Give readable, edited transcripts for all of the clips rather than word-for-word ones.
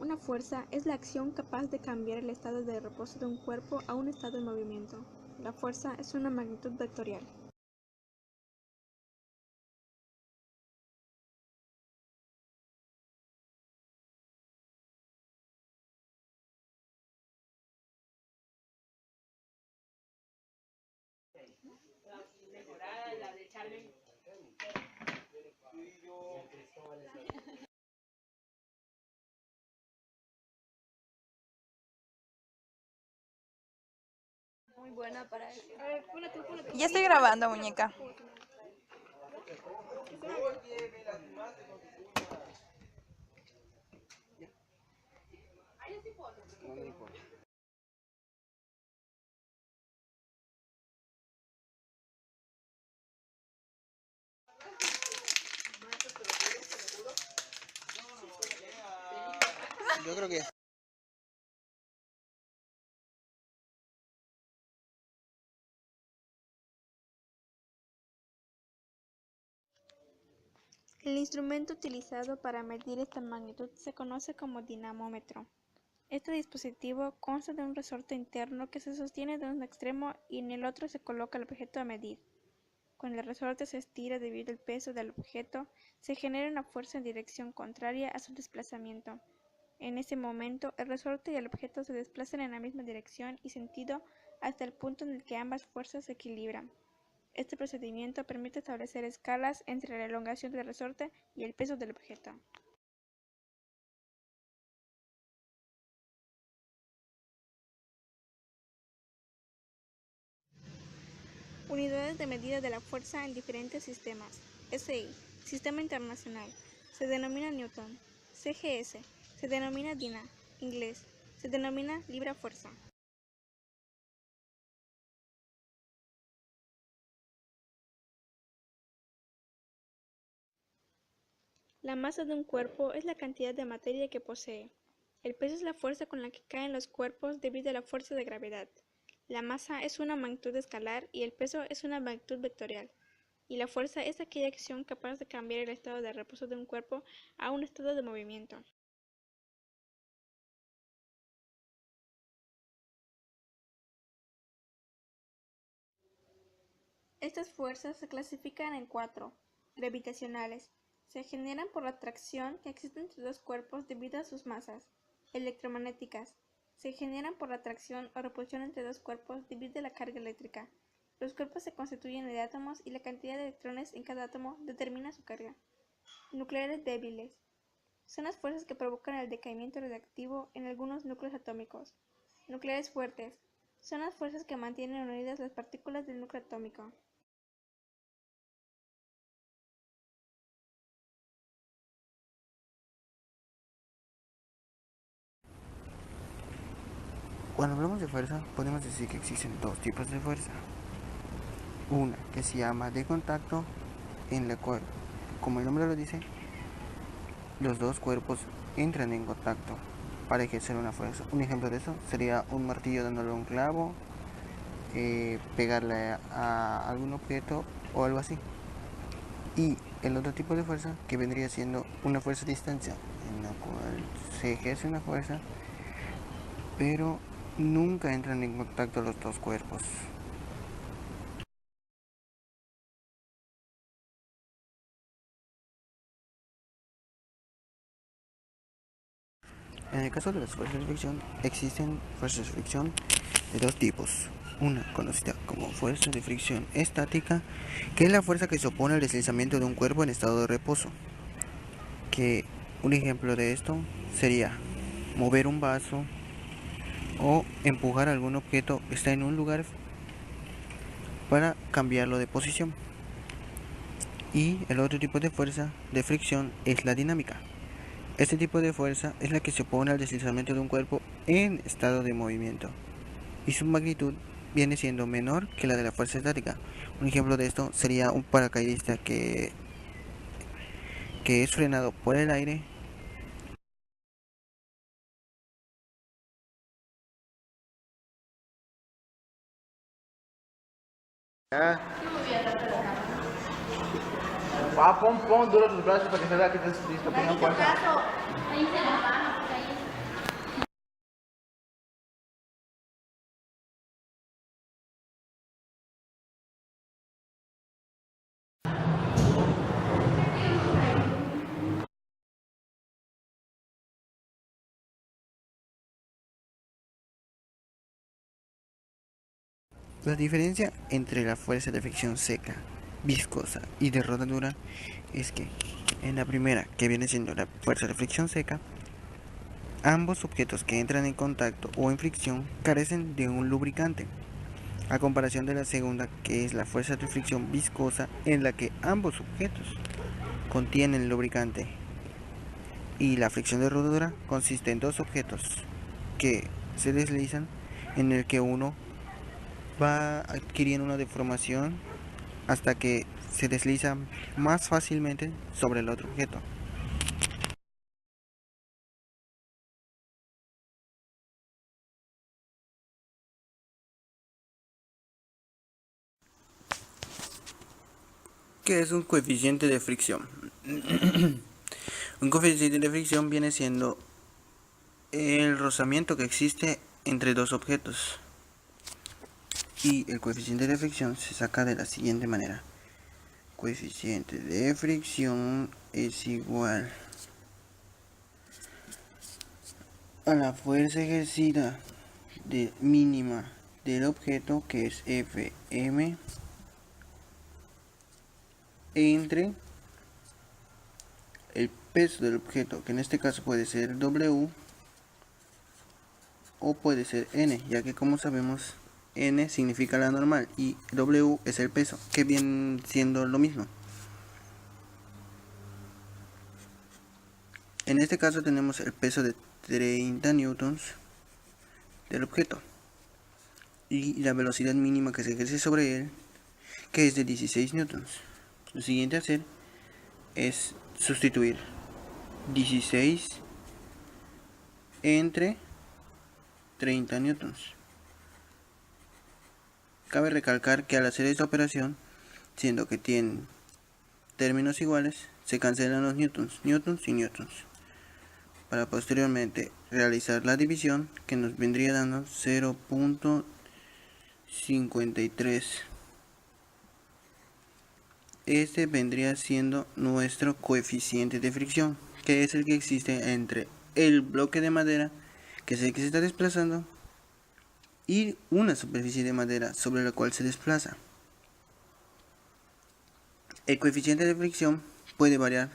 Una fuerza es la acción capaz de cambiar el estado de reposo de un cuerpo a un estado de movimiento. La fuerza es una magnitud vectorial. Muy buena para eso. Ya estoy grabando, muñeca. Yo creo que El instrumento utilizado para medir esta magnitud se conoce como dinamómetro. Este dispositivo consta de un resorte interno que se sostiene de un extremo y en el otro se coloca el objeto a medir. Cuando el resorte se estira debido al peso del objeto, se genera una fuerza en dirección contraria a su desplazamiento. En ese momento, el resorte y el objeto se desplazan en la misma dirección y sentido hasta el punto en el que ambas fuerzas se equilibran. Este procedimiento permite establecer escalas entre la elongación del resorte y el peso del objeto. Unidades de medida de la fuerza en diferentes sistemas. SI, Sistema Internacional, se denomina Newton. CGS, se denomina Dina, inglés, se denomina libra-fuerza. La masa de un cuerpo es la cantidad de materia que posee. El peso es la fuerza con la que caen los cuerpos debido a la fuerza de gravedad. La masa es una magnitud escalar y el peso es una magnitud vectorial. Y la fuerza es aquella acción capaz de cambiar el estado de reposo de un cuerpo a un estado de movimiento. Estas fuerzas se clasifican en cuatro: gravitacionales, se generan por la atracción que existe entre dos cuerpos debido a sus masas; electromagnéticas, se generan por la atracción o repulsión entre dos cuerpos debido a la carga eléctrica. Los cuerpos se constituyen de átomos y la cantidad de electrones en cada átomo determina su carga. Nucleares débiles, son las fuerzas que provocan el decaimiento radiactivo en algunos núcleos atómicos. Nucleares fuertes, son las fuerzas que mantienen unidas las partículas del núcleo atómico. cuando hablamos de fuerza, podemos decir que existen dos tipos de fuerza. Una que se llama de contacto, en la cual, como el nombre lo dice, los dos cuerpos entran en contacto para ejercer una fuerza. Un ejemplo de eso sería un martillo dándole un clavo, pegarle a algún objeto o algo así. Y el otro tipo de fuerza que vendría siendo una fuerza a distancia, en la cual se ejerce una fuerza, pero nunca entran en contacto los dos cuerpos. En el caso de las fuerzas de fricción, existen fuerzas de fricción de dos tipos. Una conocida como fuerza de fricción estática, que es la fuerza que se opone al deslizamiento de un cuerpo en estado de reposo. Que un ejemplo de esto sería mover un vaso o empujar algún objeto que está en un lugar para cambiarlo de posición. Y el otro tipo de fuerza de fricción es la dinámica. Este tipo de fuerza es la que se opone al deslizamiento de un cuerpo en estado de movimiento, y su magnitud viene siendo menor que la de la fuerza estática. Un ejemplo de esto sería un paracaidista que es frenado por el aire. Pon duro tus brazos para que se vea que estás listo. Pongan fuerza. La diferencia entre la fuerza de fricción seca, viscosa y de rodadura es que en la primera, que viene siendo la fuerza de fricción seca, ambos objetos que entran en contacto o en fricción carecen de un lubricante, a comparación de la segunda, que es la fuerza de fricción viscosa, en la que ambos objetos contienen lubricante. Y la fricción de rodadura consiste en dos objetos que se deslizan, en el que uno va adquiriendo una deformación hasta que se desliza más fácilmente sobre el otro objeto. ¿Qué es un coeficiente de fricción? Un coeficiente de fricción viene siendo el rozamiento que existe entre dos objetos. Y el coeficiente de fricción se saca de la siguiente manera. Coeficiente de fricción es igual a la fuerza ejercida mínima del objeto, que es Fm, entre el peso del objeto, que en este caso puede ser W o puede ser N, ya que como sabemos N significa la normal y W es el peso, que viene siendo lo mismo. En este caso tenemos el peso de 30 newtons del objeto y la velocidad mínima que se ejerce sobre él, que es de 16 newtons. Lo siguiente a hacer es sustituir 16 entre 30 newtons. Cabe recalcar que al hacer esta operación, siendo que tienen términos iguales, se cancelan los newtons y newtons, para posteriormente realizar la división, que nos vendría dando 0.53. Este vendría siendo nuestro coeficiente de fricción, que es el que existe entre el bloque de madera, que es el que se está desplazando, y una superficie de madera sobre la cual se desplaza. El coeficiente de fricción puede variar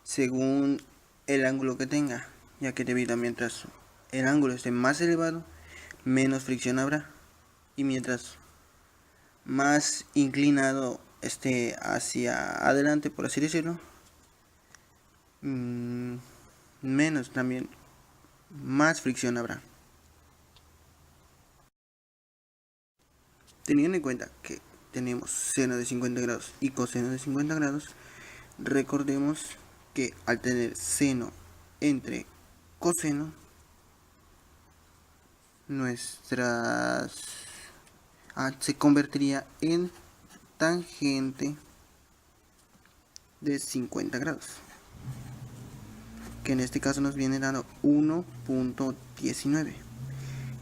según el ángulo que tenga, ya que debido a mientras el ángulo esté más elevado, menos fricción habrá, y mientras más inclinado esté hacia adelante, por así decirlo, menos también, más fricción habrá. Teniendo en cuenta que tenemos seno de 50 grados y coseno de 50 grados, recordemos que al tener seno entre coseno, se convertiría en tangente de 50 grados, que en este caso nos viene dando 1.19,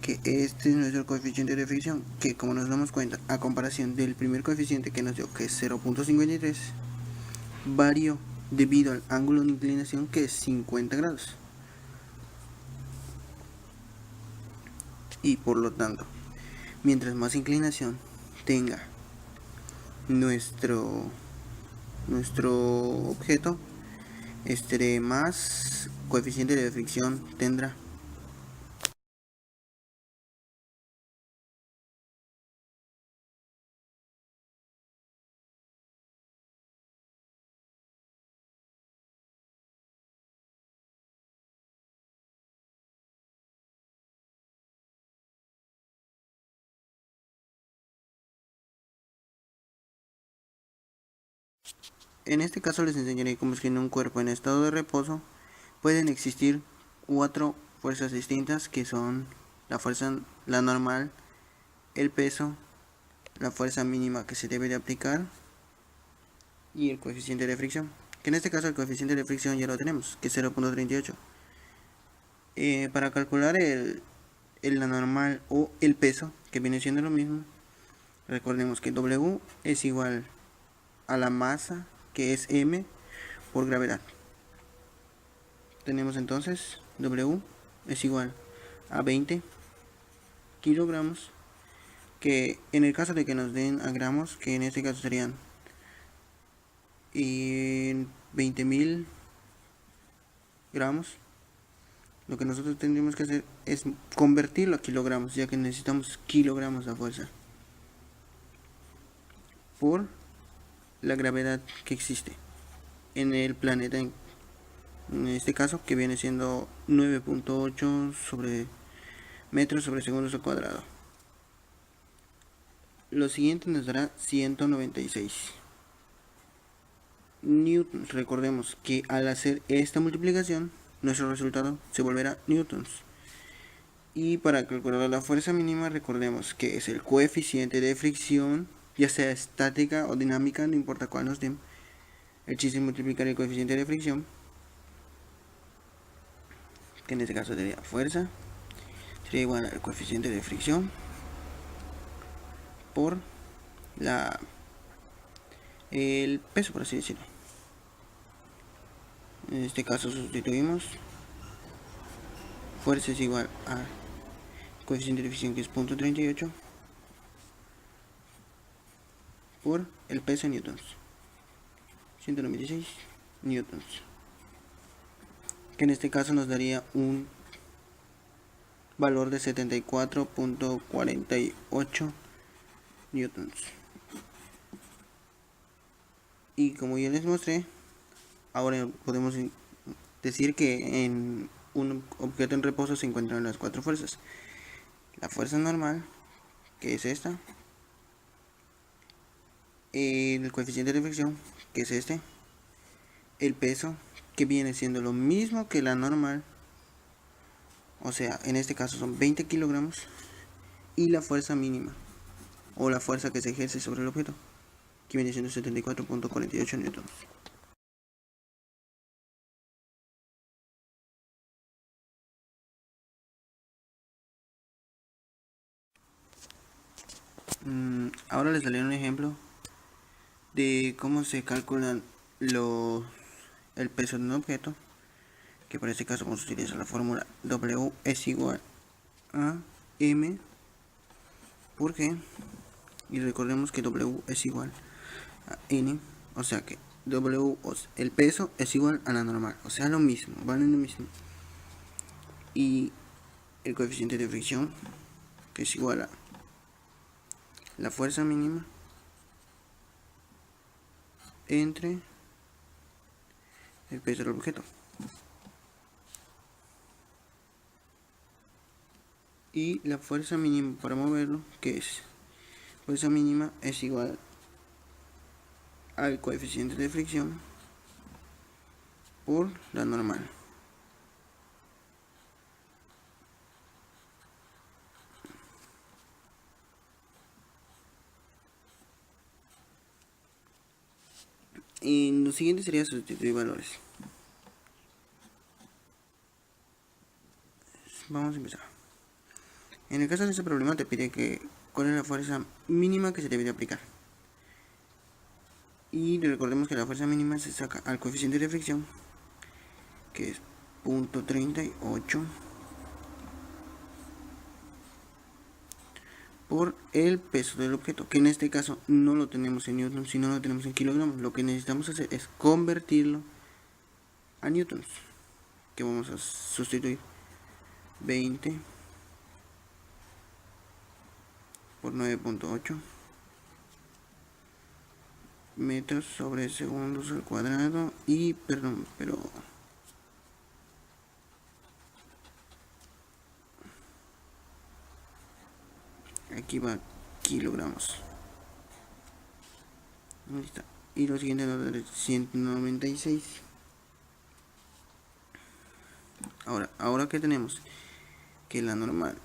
que este es nuestro coeficiente de fricción, que como nos damos cuenta, a comparación del primer coeficiente que nos dio, que es 0.53, varió debido al ángulo de inclinación, que es 50 grados, y por lo tanto, mientras más inclinación tenga nuestro objeto, más coeficiente de fricción tendrá. En este caso les enseñaré cómo es que en un cuerpo en estado de reposo pueden existir 4 fuerzas distintas, que son la normal, el peso, la fuerza mínima que se debe de aplicar y el coeficiente de fricción, que en este caso el coeficiente de fricción ya lo tenemos, que es 0.38. Para calcular la normal o el peso, que viene siendo lo mismo, recordemos que W es igual a la masa, que es m, por gravedad. Tenemos entonces W es igual a 20 kilogramos, que en el caso de que nos den a gramos, que en este caso serían 20.000 gramos, lo que nosotros tendríamos que hacer es convertirlo a kilogramos, ya que necesitamos kilogramos a fuerza por la gravedad que existe en el planeta, en este caso, que viene siendo 9.8 sobre metros sobre segundos al cuadrado. Lo siguiente nos dará 196 newtons. Recordemos que al hacer esta multiplicación, nuestro resultado se volverá newtons. Y para calcular la fuerza mínima, recordemos que es el coeficiente de fricción, ya sea estática o dinámica, no importa cuál nos den. El chiste es multiplicar el coeficiente de fricción, que en este caso sería fuerza, sería igual al coeficiente de fricción por el peso, por así decirlo. En este caso sustituimos fuerza es igual a coeficiente de fricción, que es 0.38, por el peso en newtons, 196 newtons, que en este caso nos daría un valor de 74.48 newtons. Y como ya les mostré, ahora podemos decir que en un objeto en reposo se encuentran las cuatro fuerzas: la fuerza normal, que es esta, el coeficiente de fricción, que es este, el peso, que viene siendo lo mismo que la normal, o sea, en este caso son 20 kilogramos, y la fuerza mínima, o la fuerza que se ejerce sobre el objeto, que viene siendo 74.48 newtons. Ahora les daré un ejemplo de cómo se calculan el peso de un objeto, que para este caso vamos a utilizar la fórmula W es igual a M por G, y recordemos que W es igual a N, o sea que el peso es igual a la normal, o sea lo mismo, valen lo mismo, y el coeficiente de fricción, que es igual a la fuerza mínima entre el peso del objeto. Y la fuerza mínima para moverlo, que es fuerza mínima es igual al coeficiente de fricción por la normal. Y lo siguiente sería sustituir valores. Vamos a empezar. En el caso de este problema te pide cuál es la fuerza mínima que se debe de aplicar. Y recordemos que la fuerza mínima se saca al coeficiente de fricción, que es 0.38, por el peso del objeto, que en este caso no lo tenemos en newtons, sino lo tenemos en kilogramos. Lo que necesitamos hacer es convertirlo a newtons, que vamos a sustituir 20 por 9.8 metros sobre segundos al cuadrado, y perdón, pero aquí va kilogramos. Ahí está. Y lo siguiente nos da 196. Ahora que tenemos que la normal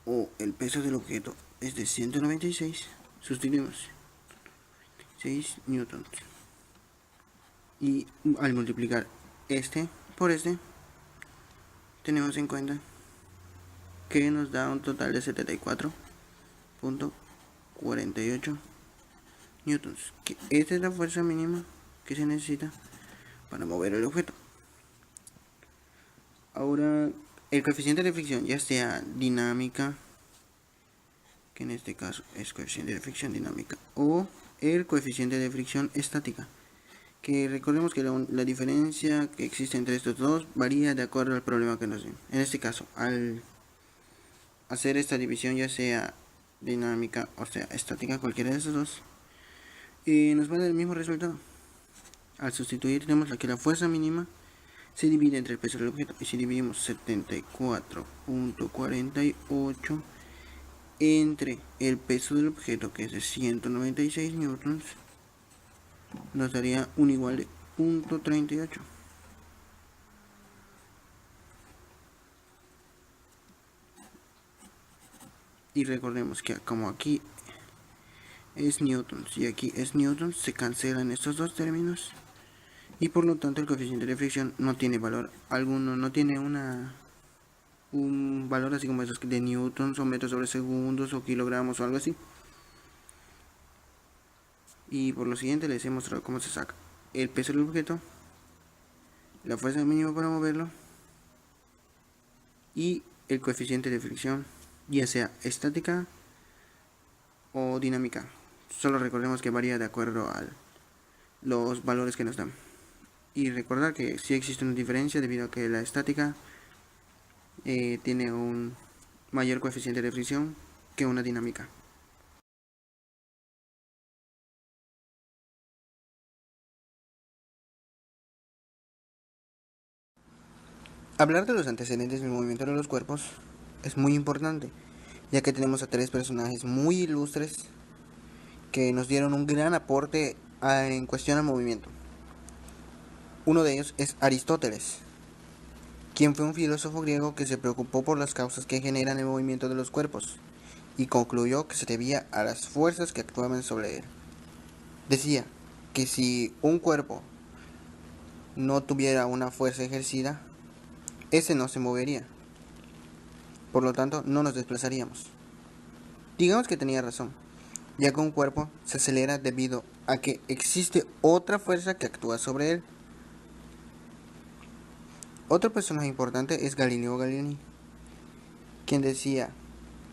o el peso del objeto es de 196, sustituimos 6 newtons, y al multiplicar este por este tenemos en cuenta que nos da un total de 74.48 newtons, que esta es la fuerza mínima que se necesita para mover el objeto. Ahora el coeficiente de fricción, ya sea dinámica, que que en este caso es coeficiente de fricción dinámica, o el coeficiente de fricción estática, que recordemos que la diferencia que existe entre estos dos varía de acuerdo al problema que nos den. En este caso, al hacer esta división, ya sea dinámica o sea estática, cualquiera de esos dos, nos va a dar el mismo resultado. Al sustituir tenemos que la fuerza mínima se divide entre el peso del objeto, y si dividimos 74.48 entre el peso del objeto, que es de 196 newtons, nos daría un igual de 0.38. Y recordemos que como aquí es newtons y aquí es newtons, se cancelan estos dos términos y por lo tanto el coeficiente de fricción no tiene valor alguno, no tiene un valor así como esos de newtons o metros sobre segundos o kilogramos o algo así. Y por lo siguiente les he mostrado cómo se saca el peso del objeto, la fuerza mínima para moverlo y el coeficiente de fricción, ya sea estática o dinámica. Solo recordemos que varía de acuerdo a los valores que nos dan. Y recordar que sí existe una diferencia debido a que la estática tiene un mayor coeficiente de fricción que una dinámica. Hablar de los antecedentes del movimiento de los cuerpos es muy importante, ya que tenemos a tres personajes muy ilustres que nos dieron un gran aporte en cuestión al movimiento. Uno de ellos es Aristóteles, quien fue un filósofo griego que se preocupó por las causas que generan el movimiento de los cuerpos y concluyó que se debía a las fuerzas que actuaban sobre él. Decía que si un cuerpo no tuviera una fuerza ejercida, ese no se movería, por lo tanto no nos desplazaríamos. Digamos que tenía razón, ya que un cuerpo se acelera debido a que existe otra fuerza que actúa sobre él. Otro personaje importante es Galileo Galilei, quien decía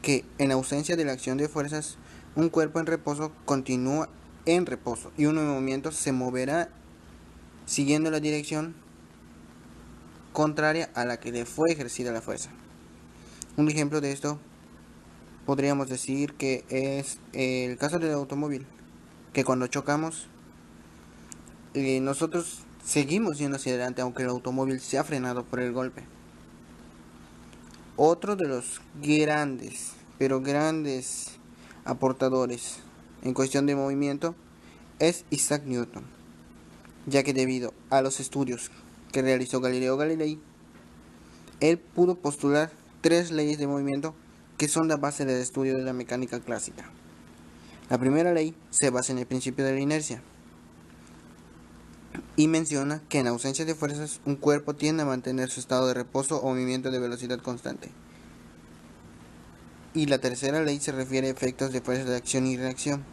que en ausencia de la acción de fuerzas, un cuerpo en reposo continúa en reposo y uno en movimiento se moverá siguiendo la dirección contraria a la que le fue ejercida la fuerza. Un ejemplo de esto podríamos decir que es el caso del automóvil, que cuando chocamos nosotros seguimos yendo hacia adelante aunque el automóvil se ha frenado por el golpe. Otro de los grandes, pero grandes aportadores en cuestión de movimiento es Isaac Newton, ya que debido a los estudios que realizó Galileo Galilei, él pudo postular tres leyes de movimiento que son la base del estudio de la mecánica clásica. La primera ley se basa en el principio de la inercia y menciona que en ausencia de fuerzas un cuerpo tiende a mantener su estado de reposo o movimiento de velocidad constante. Y la tercera ley se refiere a efectos de fuerzas de acción y reacción.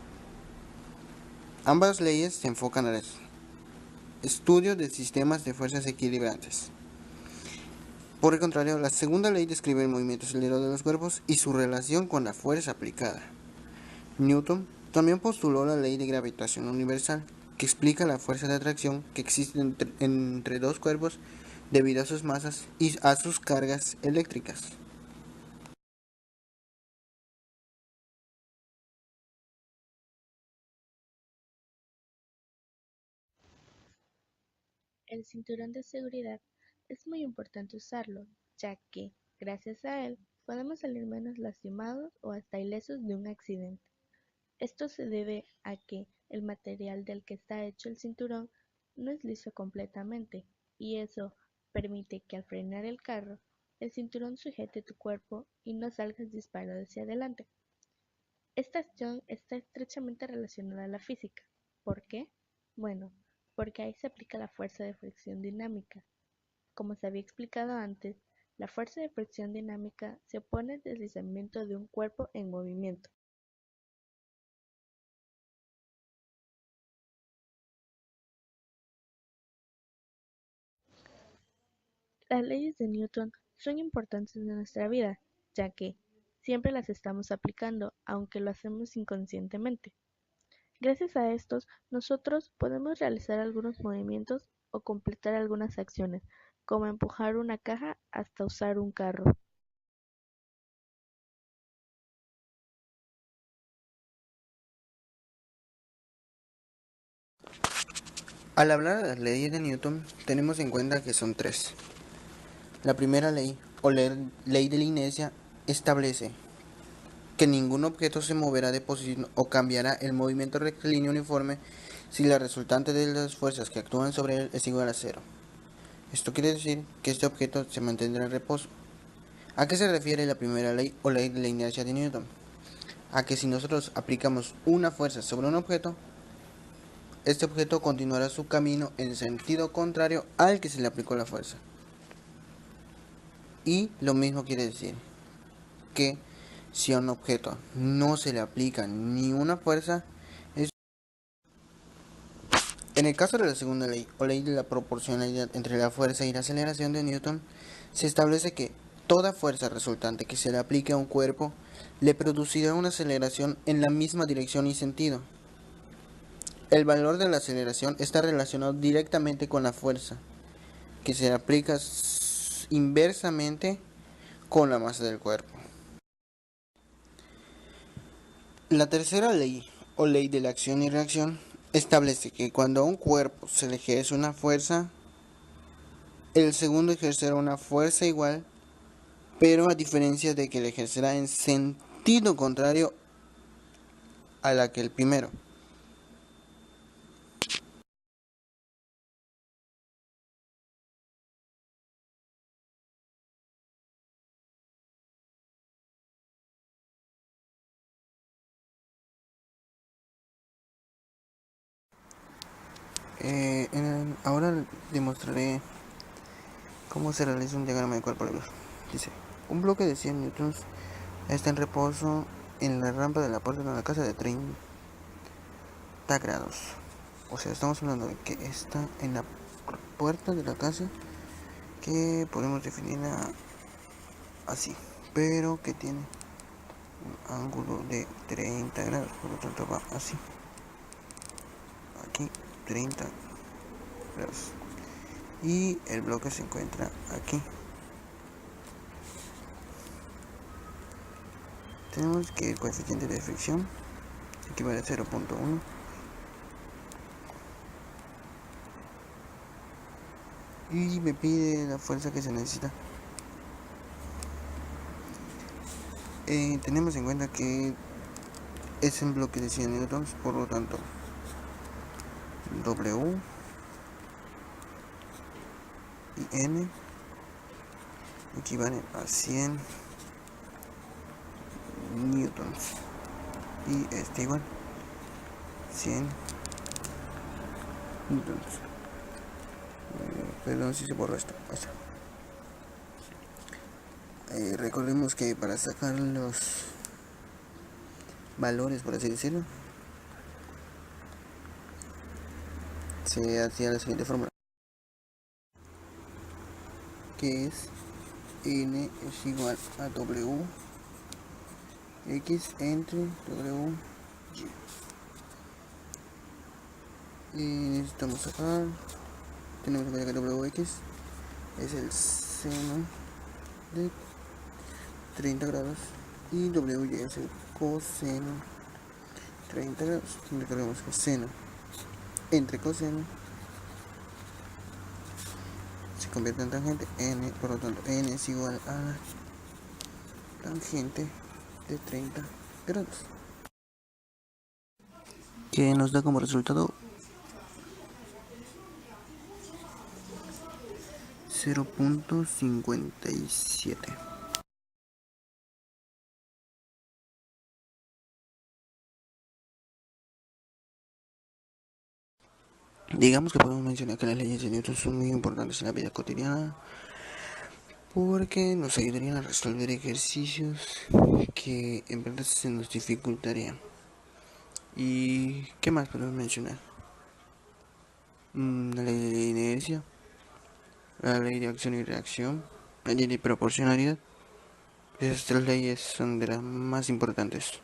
Ambas leyes se enfocan al estudio de sistemas de fuerzas equilibrantes. Por el contrario, la segunda ley describe el movimiento acelerado de los cuerpos y su relación con la fuerza aplicada. Newton también postuló la ley de gravitación universal, que explica la fuerza de atracción que existe entre dos cuerpos debido a sus masas y a sus cargas eléctricas. El cinturón de seguridad es muy importante usarlo, ya que, gracias a él, podemos salir menos lastimados o hasta ilesos de un accidente. Esto se debe a que el material del que está hecho el cinturón no es liso completamente, y eso permite que al frenar el carro, el cinturón sujete tu cuerpo y no salgas disparado hacia adelante. Esta acción está estrechamente relacionada a la física. ¿Por qué? Bueno, porque ahí se aplica la fuerza de fricción dinámica. Como se había explicado antes, la fuerza de fricción dinámica se opone al deslizamiento de un cuerpo en movimiento. Las leyes de Newton son importantes en nuestra vida, ya que, siempre las estamos aplicando, aunque lo hacemos inconscientemente. Gracias a estos, nosotros podemos realizar algunos movimientos o completar algunas acciones, como empujar una caja hasta usar un carro. Al hablar de las leyes de Newton, tenemos en cuenta que son tres. La primera ley, o ley de la inercia, establece que ningún objeto se moverá de posición o cambiará el movimiento rectilíneo uniforme si la resultante de las fuerzas que actúan sobre él es igual a cero. Esto quiere decir que este objeto se mantendrá en reposo. ¿A qué se refiere la primera ley o ley de la inercia de Newton? A que si nosotros aplicamos una fuerza sobre un objeto, este objeto continuará su camino en sentido contrario al que se le aplicó la fuerza. Y lo mismo quiere decir que si a un objeto no se le aplica ni una fuerza, en el caso de la segunda ley, o ley de la proporcionalidad entre la fuerza y la aceleración de Newton, se establece que toda fuerza resultante que se le aplique a un cuerpo le producirá una aceleración en la misma dirección y sentido. El valor de la aceleración está relacionado directamente con la fuerza, que se le aplica inversamente con la masa del cuerpo. La tercera ley, o ley de la acción y reacción, establece que cuando a un cuerpo se le ejerce una fuerza, el segundo ejercerá una fuerza igual, pero a diferencia de que le ejercerá en sentido contrario a la que el primero. Ahora demostraré cómo se realiza un diagrama de cuerpo libre. Dice, un bloque de 100 newtons está en reposo en la rampa de la puerta de una casa de 30 grados. O sea, estamos hablando de que está en la puerta de la casa, que podemos definirla así, pero que tiene un ángulo de 30 grados, por lo tanto va así. Aquí 30 grados. Y el bloque se encuentra aquí. Tenemos que el coeficiente de fricción equivale a 0.1. Y me pide la fuerza que se necesita. Tenemos en cuenta que es un bloque de 100 newtons, por lo tanto W y N equivalen a 100 newtons. Y este igual 100 newtons. Perdón si se borró esto. Recordemos que para sacar los valores, por así decirlo, se hacía la siguiente fórmula, que es N es igual a W X entre W Y. Necesitamos sacar, tenemos que WX es el seno de 30 grados y WY es el coseno 30 grados. Recordemos que seno entre coseno se convierte en tangente n, por lo tanto n es igual a la tangente de 30 grados, que nos da como resultado 0.57. Digamos que podemos mencionar que las leyes de Newton son muy importantes en la vida cotidiana porque nos ayudarían a resolver ejercicios que en verdad se nos dificultarían. ¿Y qué más podemos mencionar? La ley de inercia, la ley de acción y reacción, la ley de proporcionalidad. Esas tres leyes son de las más importantes.